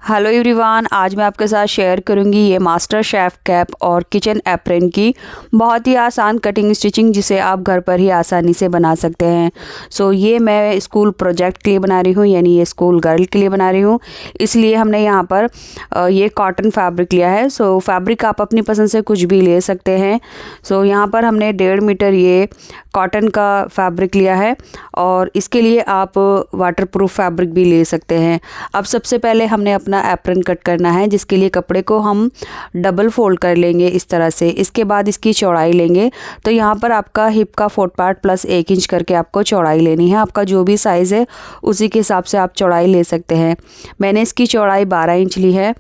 Hello everyone, आज मैं आपके साथ शेयर करूंगी ये मास्टर शेफ़ कैप और किचन एप्रन की बहुत ही आसान कटिंग स्टिचिंग जिसे आप घर पर ही आसानी से बना सकते हैं। ये मैं स्कूल प्रोजेक्ट के लिए बना रही हूँ, यानी ये स्कूल गर्ल के लिए बना रही हूँ। इसलिए हमने यहाँ पर ये कॉटन फैब्रिक लिया है। फैब्रिक आप अपनी पसंद से कुछ भी ले सकते हैं। यहाँ पर हमने 1.5 मीटर ये कॉटन का फैब्रिक लिया है और इसके लिए आप वाटरप्रूफ फैब्रिक भी ले सकते हैं। अब सबसे पहले हमने अपना एप्रन कट करना है, जिसके लिए कपड़े को हम डबल फोल्ड कर लेंगे इस तरह से। इसके बाद इसकी चौड़ाई लेंगे, तो यहाँ पर आपका हिप का 4 पार्ट प्लस 1 इंच करके आपको चौड़ाई लेनी है। आपका जो भी साइज़ है उसी के हिसाब से आप चौड़ाई ले सकते हैं। मैंने इसकी चौड़ाई 12 इंच ली है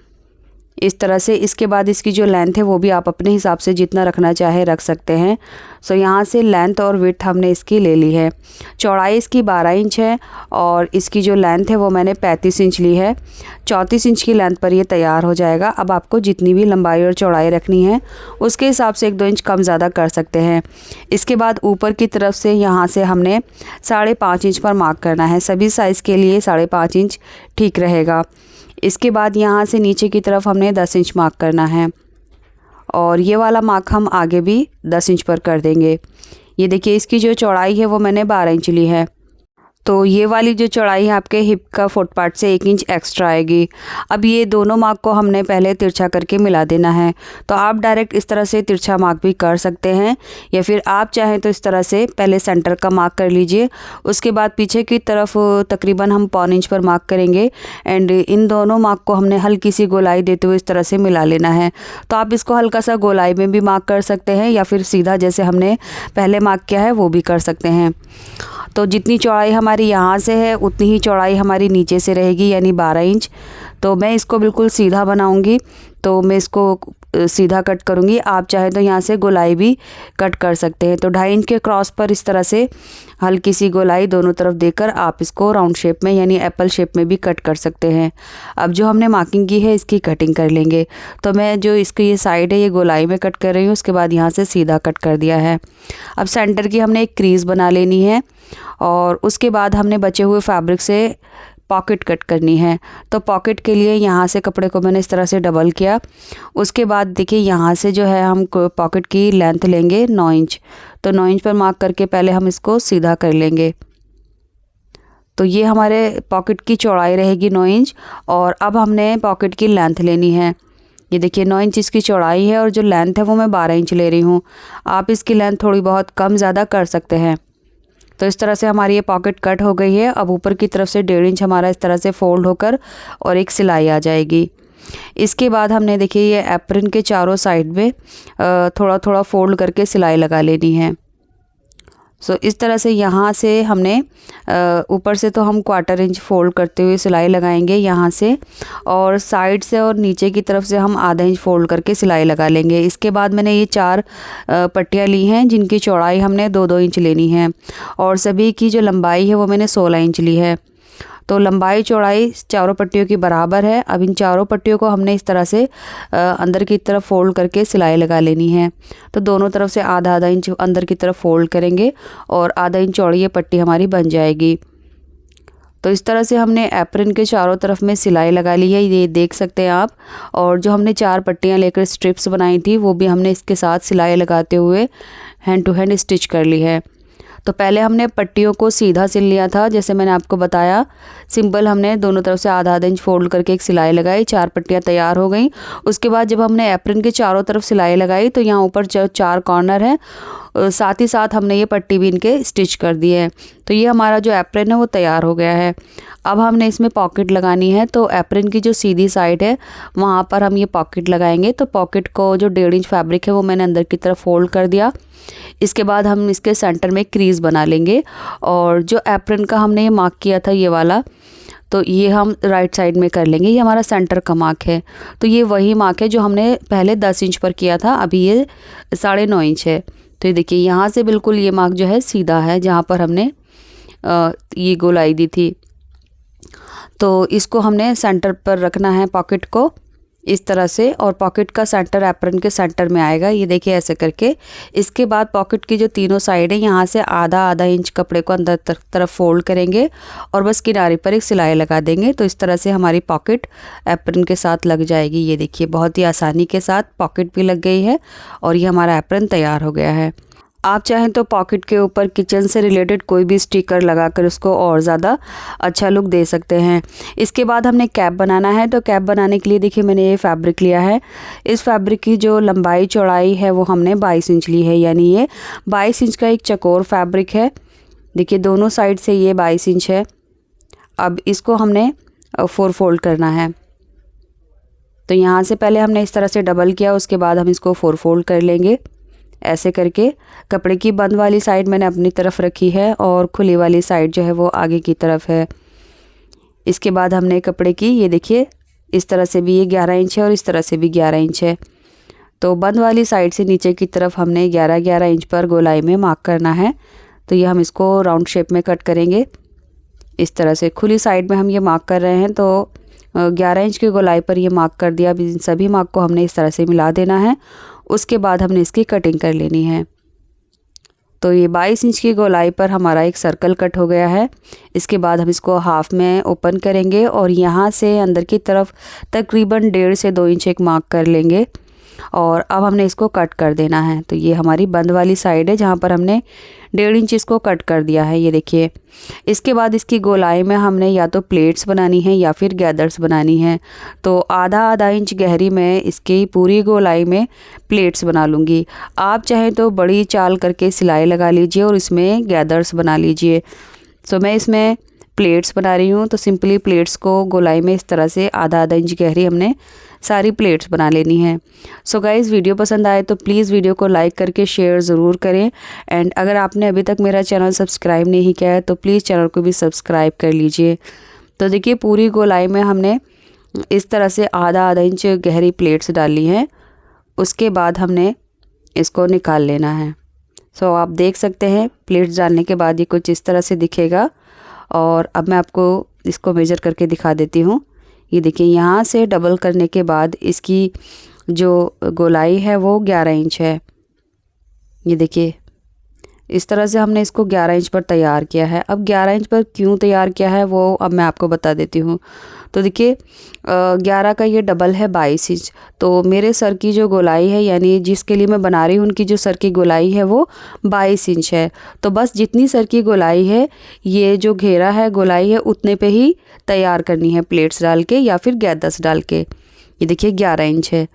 इस तरह से। इसके बाद इसकी जो लेंथ है वो भी आप अपने हिसाब से जितना रखना चाहे रख सकते हैं। यहाँ से लेंथ और विड्थ हमने इसकी ले ली है। चौड़ाई इसकी 12 इंच है और इसकी जो लेंथ है वो मैंने 35 इंच ली है। 34 इंच की लेंथ पर ये तैयार हो जाएगा। अब आपको जितनी भी लंबाई और चौड़ाई रखनी है उसके हिसाब से 1-2 इंच कम ज़्यादा कर सकते हैं। इसके बाद ऊपर की तरफ से यहाँ से हमने 5.5 इंच पर मार्क करना है। सभी साइज़ के लिए 5.5 इंच ठीक रहेगा। इसके बाद यहाँ से नीचे की तरफ हमने 10 इंच मार्क करना है और ये वाला मार्क हम आगे भी 10 इंच पर कर देंगे। ये देखिए, इसकी जो चौड़ाई है वो मैंने 12 इंच ली है। तो ये वाली जो चौड़ाई है आपके हिप का 4 पार्ट से 1 इंच एक्स्ट्रा आएगी। अब ये दोनों मार्क को हमने पहले तिरछा करके मिला देना है। तो आप डायरेक्ट इस तरह से तिरछा मार्क भी कर सकते हैं, या फिर आप चाहें तो इस तरह से पहले सेंटर का मार्क कर लीजिए। उसके बाद पीछे की तरफ तकरीबन हम 1.25 इंच पर मार्क करेंगे एंड इन दोनों मार्क को हमने हल्की सी गोलाई देते हुए इस तरह से मिला लेना है। तो आप इसको हल्का सा गोलाई में भी मार्क कर सकते हैं, या फिर सीधा जैसे हमने पहले मार्क किया है वो भी कर सकते हैं। तो जितनी चौड़ाई हमारी यहाँ से है उतनी ही चौड़ाई हमारी नीचे से रहेगी, यानी 12 इंच। तो मैं इसको बिल्कुल सीधा बनाऊंगी, तो मैं इसको सीधा कट करूंगी। आप चाहे तो यहाँ से गोलाई भी कट कर सकते हैं। तो 2.5 इंच के क्रॉस पर इस तरह से हल्की सी गोलाई दोनों तरफ देकर आप इसको राउंड शेप में यानी एप्पल शेप में भी कट कर सकते हैं। अब जो हमने मार्किंग की है इसकी कटिंग कर लेंगे। तो मैं जो इसकी ये साइड है ये गोलाई में कट कर रही हूँ, उसके बाद यहाँ से सीधा कट कर दिया है। अब सेंटर की हमने एक क्रीज बना लेनी है और उसके बाद हमने बचे हुए फैब्रिक से पॉकेट कट करनी है। तो पॉकेट के लिए यहाँ से कपड़े को मैंने इस तरह से डबल किया। उसके बाद देखिए, यहाँ से जो है हम पॉकेट की लेंथ लेंगे 9 इंच। तो 9 इंच पर मार्क करके पहले हम इसको सीधा कर लेंगे। तो ये हमारे पॉकेट की चौड़ाई रहेगी 9 इंच और अब हमने पॉकेट की लेंथ लेनी है। ये देखिए, 9 इंच इसकी चौड़ाई है और जो लेंथ है वो मैं 12 इंच ले रही हूँ। आप इसकी लेंथ थोड़ी बहुत कम ज़्यादा कर सकते हैं। तो इस तरह से हमारी ये पॉकेट कट हो गई है। अब ऊपर की तरफ से 1.5 इंच हमारा इस तरह से फोल्ड होकर और एक सिलाई आ जाएगी। इसके बाद हमने देखिए ये एप्रन के चारों साइड में थोड़ा थोड़ा फोल्ड करके सिलाई लगा लेनी है। इस तरह से यहाँ से हमने ऊपर से तो हम 1/4 इंच फोल्ड करते हुए सिलाई लगाएंगे यहाँ से, और साइड से और नीचे की तरफ से हम ½ इंच फोल्ड करके सिलाई लगा लेंगे। इसके बाद मैंने ये 4 पट्टियाँ ली हैं जिनकी चौड़ाई हमने 2-2 इंच लेनी है और सभी की जो लंबाई है वो मैंने 16 इंच ली है। तो लंबाई चौड़ाई चारों पट्टियों की बराबर है। अब इन चारों पट्टियों को हमने इस तरह से अंदर की तरफ फोल्ड करके सिलाई लगा लेनी है। तो दोनों तरफ से आधा इंच अंदर की तरफ फोल्ड करेंगे और ½ इंच चौड़ी ये पट्टी हमारी बन जाएगी। तो इस तरह से हमने एप्रन के चारों तरफ में सिलाई लगा ली है, ये देख सकते हैं आप। और जो हमने 4 पट्टियाँ लेकर स्ट्रिप्स बनाई थी वो भी हमने इसके साथ सिलाई लगाते हुए हैंड टू हैंड स्टिच कर ली है। तो पहले हमने पट्टियों को सीधा सिल लिया था, जैसे मैंने आपको बताया। सिंपल हमने दोनों तरफ से आधा इंच फोल्ड करके एक सिलाई लगाई, 4 पट्टियाँ तैयार हो गई। उसके बाद जब हमने एप्रन के चारों तरफ सिलाई लगाई तो यहाँ ऊपर 4 कॉर्नर है, साथ ही साथ हमने ये पट्टी भी इनके स्टिच कर दी है। तो ये हमारा जो एप्रन है वो तैयार हो गया है। अब हमने इसमें पॉकेट लगानी है। तो एप्रन की जो सीधी साइड है वहाँ पर हम ये पॉकेट लगाएंगे। तो पॉकेट को जो 1.5 इंच फैब्रिक है वो मैंने अंदर की तरफ फोल्ड कर दिया। इसके बाद हम इसके सेंटर में क्रीज बना लेंगे और जो एप्रन का हमने ये मार्क किया था ये वाला, तो ये हम राइट साइड में कर लेंगे। ये हमारा सेंटर का मार्क है। तो ये वही मार्क है जो हमने पहले 10 इंच पर किया था, अभी ये 9.5 इंच है। तो ये देखिए, यहाँ से बिल्कुल ये मार्क जो है सीधा है जहाँ पर हमने ये गोलाई दी थी। तो इसको हमने सेंटर पर रखना है पॉकेट को। इस तरह से, और पॉकेट का सेंटर एप्रन के सेंटर में आएगा, ये देखिए ऐसे करके। इसके बाद पॉकेट की जो तीनों साइड है यहाँ से आधा आधा इंच कपड़े को अंदर तरफ फोल्ड करेंगे और बस किनारे पर एक सिलाई लगा देंगे। तो इस तरह से हमारी पॉकेट एप्रन के साथ लग जाएगी। ये देखिए बहुत ही आसानी के साथ पॉकेट भी लग गई है और ये हमारा एप्रन तैयार हो गया है। आप चाहें तो पॉकेट के ऊपर किचन से रिलेटेड कोई भी स्टिकर लगाकर उसको और ज़्यादा अच्छा लुक दे सकते हैं। इसके बाद हमने कैप बनाना है। तो कैप बनाने के लिए देखिए मैंने ये फैब्रिक लिया है। इस फैब्रिक की जो लंबाई चौड़ाई है वो हमने 22 इंच ली है, यानी ये 22 इंच का एक चकोर फैब्रिक है। देखिए दोनों साइड से ये 22 इंच है। अब इसको हमने 4 फोल्ड करना है। तो यहाँ से पहले हमने इस तरह से डबल किया, उसके बाद हम इसको 4 फोल्ड कर लेंगे। ऐसे करके कपड़े की बंद वाली साइड मैंने अपनी तरफ रखी है और खुली वाली साइड जो है वो आगे की तरफ है। इसके बाद हमने कपड़े की, ये देखिए इस तरह से भी ये 11 इंच है और इस तरह से भी 11 इंच है। तो बंद वाली साइड से नीचे की तरफ हमने 11-11 इंच पर गोलाई में मार्क करना है। तो ये हम इसको राउंड शेप में कट करेंगे। इस तरह से खुली साइड में हम ये मार्क कर रहे हैं। तो 11 इंच की गोलाई पर ये मार्क कर दिया। अब इन सभी मार्क को हमने इस तरह से मिला देना है। उसके बाद हमने इसकी कटिंग कर लेनी है। तो ये 22 इंच की गोलाई पर हमारा एक सर्कल कट हो गया है। इसके बाद हम इसको हाफ में ओपन करेंगे और यहाँ से अंदर की तरफ तकरीबन 1.5 से 2 इंच एक मार्क कर लेंगे और अब हमने इसको कट कर देना है। तो ये हमारी बंद वाली साइड है जहाँ पर हमने 1.5 इंच इसको कट कर दिया है, ये देखिए। इसके बाद इसकी गोलाई में हमने या तो प्लेट्स बनानी है या फिर गैदर्स बनानी है। तो आधा इंच गहरी में इसकी पूरी गोलाई में प्लेट्स बना लूँगी। आप चाहें तो बड़ी चाल करके सिलाई लगा लीजिए और इसमें गैदर्स बना लीजिए। तो मैं इसमें प्लेट्स बना रही हूँ। तो सिंपली प्लेट्स को गोलाई में इस तरह से आधा इंच गहरी हमने सारी प्लेट्स बना लेनी है। सो गाइज़, वीडियो पसंद आए तो प्लीज़ वीडियो को लाइक करके शेयर ज़रूर करें। एंड अगर आपने अभी तक मेरा चैनल सब्सक्राइब नहीं किया है तो प्लीज़ चैनल को भी सब्सक्राइब कर लीजिए। तो देखिए पूरी गोलाई में हमने इस तरह से आधा इंच गहरी प्लेट्स डाली हैं। उसके बाद हमने इसको निकाल लेना है। सो आप देख सकते हैं प्लेट्स डालने के बाद ये कुछ इस तरह से दिखेगा। और अब मैं आपको इसको मेजर करके दिखा देती हूँ। ये देखिए यहाँ से डबल करने के बाद इसकी जो गोलाई है वो 11 इंच है। ये देखिए इस तरह से हमने इसको 11 इंच पर तैयार किया है। अब 11 इंच पर क्यों तैयार किया है वो अब मैं आपको बता देती हूँ। तो देखिए 11 का ये डबल है 22 इंच। तो मेरे सर की जो गोलाई है, यानी जिसके लिए मैं बना रही हूँ, उनकी जो सर की गोलाई है वो 22 इंच है। तो बस जितनी सर की गोलाई है, ये जो घेरा है गोलाई है, उतने पे ही तैयार करनी है प्लेट्स डाल के या फिर गैदर्स डाल के। ये देखिए 11 इंच है।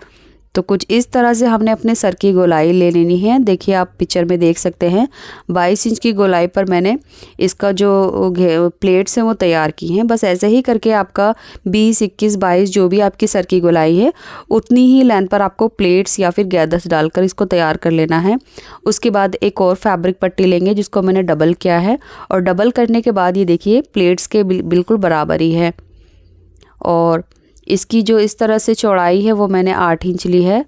तो कुछ इस तरह से हमने अपने सर की गोलाई ले लेनी है। देखिए आप पिक्चर में देख सकते हैं 22 इंच की गोलाई पर मैंने इसका जो प्लेट्स हैं वो तैयार की हैं। बस ऐसे ही करके आपका 20, 21, 22 जो भी आपकी सर की गोलाई है उतनी ही लेंथ पर आपको प्लेट्स या फिर गैदर्स डालकर इसको तैयार कर लेना है। उसके बाद एक और फैब्रिक पट्टी लेंगे जिसको मैंने डबल किया है और डबल करने के बाद ये देखिए प्लेट्स के बिल्कुल बराबर ही है। और इसकी जो इस तरह से चौड़ाई है वो मैंने 8 इंच ली है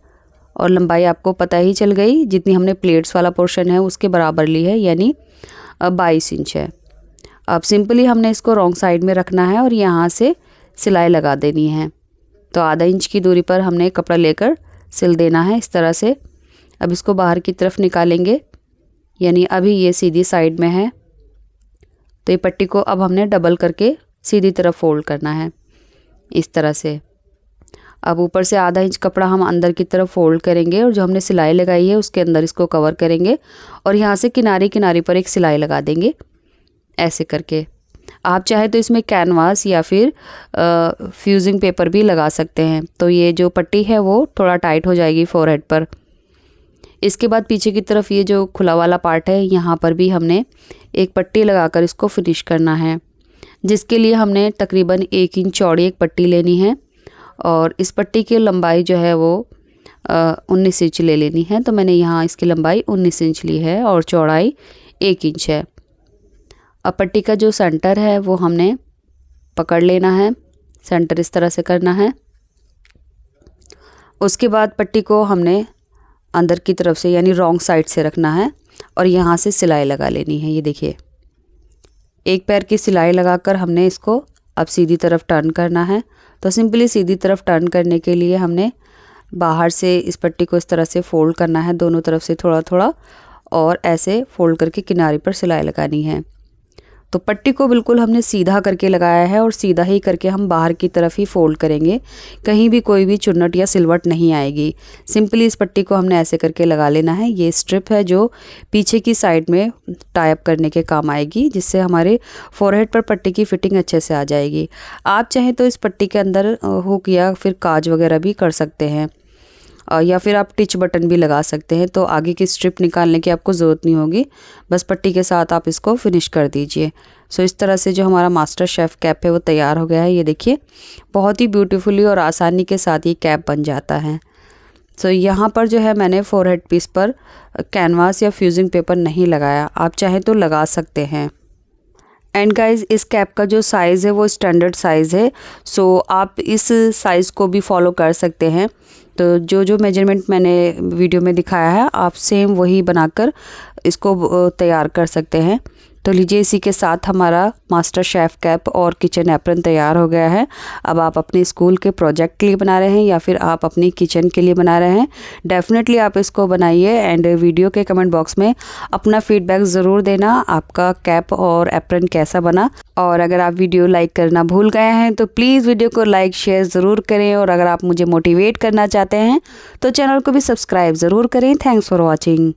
और लंबाई आपको पता ही चल गई, जितनी हमने प्लेट्स वाला पोर्शन है उसके बराबर ली है, यानी 22 इंच है। अब सिंपली हमने इसको रॉन्ग साइड में रखना है और यहाँ से सिलाई लगा देनी है। तो आधा इंच की दूरी पर हमने कपड़ा लेकर सिल देना है इस तरह से। अब इसको बाहर की तरफ निकालेंगे, यानी अभी ये सीधी साइड में है। तो ये पट्टी को अब हमने डबल करके सीधी तरफ फोल्ड करना है इस तरह से। अब ऊपर से आधा इंच कपड़ा हम अंदर की तरफ फोल्ड करेंगे और जो हमने सिलाई लगाई है उसके अंदर इसको कवर करेंगे और यहाँ से किनारे किनारे पर एक सिलाई लगा देंगे ऐसे करके। आप चाहे तो इसमें कैनवास या फिर फ्यूजिंग पेपर भी लगा सकते हैं। तो ये जो पट्टी है वो थोड़ा टाइट हो जाएगी फोरहेड पर। इसके बाद पीछे की तरफ ये जो खुला वाला पार्ट है यहाँ पर भी हमने एक पट्टी लगाकर इसको फिनिश करना है, जिसके लिए हमने तकरीबन 1 इंच चौड़ी एक पट्टी लेनी है और इस पट्टी की लंबाई जो है वो 19 इंच ले लेनी है। तो मैंने यहाँ इसकी लंबाई 19 इंच ली है और चौड़ाई 1 इंच है। अब पट्टी का जो सेंटर है वो हमने पकड़ लेना है, सेंटर इस तरह से करना है। उसके बाद पट्टी को हमने अंदर की तरफ से यानी रॉन्ग साइड से रखना है और यहाँ से सिलाई लगा लेनी है। ये देखिए एक पैर की सिलाई लगाकर हमने इसको अब सीधी तरफ टर्न करना है। तो सिंपली सीधी तरफ टर्न करने के लिए हमने बाहर से इस पट्टी को इस तरह से फ़ोल्ड करना है, दोनों तरफ से थोड़ा थोड़ा, और ऐसे फ़ोल्ड करके किनारे पर सिलाई लगानी है। तो पट्टी को बिल्कुल हमने सीधा करके लगाया है और सीधा ही करके हम बाहर की तरफ ही फ़ोल्ड करेंगे, कहीं भी कोई भी चुन्नट या सिलवट नहीं आएगी। सिंपली इस पट्टी को हमने ऐसे करके लगा लेना है। ये स्ट्रिप है जो पीछे की साइड में टाई अप करने के काम आएगी, जिससे हमारे फोरहेड पर पट्टी की फिटिंग अच्छे से आ जाएगी। आप चाहें तो इस पट्टी के अंदर हुक या फिर काज वगैरह भी कर सकते हैं, या फिर आप टिच बटन भी लगा सकते हैं। तो आगे की स्ट्रिप निकालने की आपको ज़रूरत नहीं होगी, बस पट्टी के साथ आप इसको फिनिश कर दीजिए। सो इस तरह से जो हमारा मास्टर शेफ़ कैप है वो तैयार हो गया है। ये देखिए, बहुत ही ब्यूटीफुली और आसानी के साथ ये कैप बन जाता है। सो यहाँ पर जो है मैंने फोरहेड पीस पर कैनवास या फ्यूजिंग पेपर नहीं लगाया, आप चाहें तो लगा सकते हैं। एंड गाइज, इस कैप का जो साइज़ है वो स्टैंडर्ड साइज़ है, सो आप इस साइज़ को भी फॉलो कर सकते हैं। तो जो मेजरमेंट मैंने वीडियो में दिखाया है, आप सेम वही बनाकर इसको तैयार कर सकते हैं। तो लीजिए, इसी के साथ हमारा मास्टर शेफ़ कैप और किचन एप्रन तैयार हो गया है। अब आप अपने स्कूल के प्रोजेक्ट के लिए बना रहे हैं या फिर आप अपनी किचन के लिए बना रहे हैं, डेफ़िनेटली आप इसको बनाइए एंड वीडियो के कमेंट बॉक्स में अपना फीडबैक ज़रूर देना, आपका कैप और एप्रन कैसा बना। और अगर आप वीडियो लाइक करना भूल गए हैं तो प्लीज़ वीडियो को लाइक शेयर ज़रूर करें, और अगर आप मुझे मोटिवेट करना चाहते हैं तो चैनल को भी सब्सक्राइब ज़रूर करें। Thanks for watching.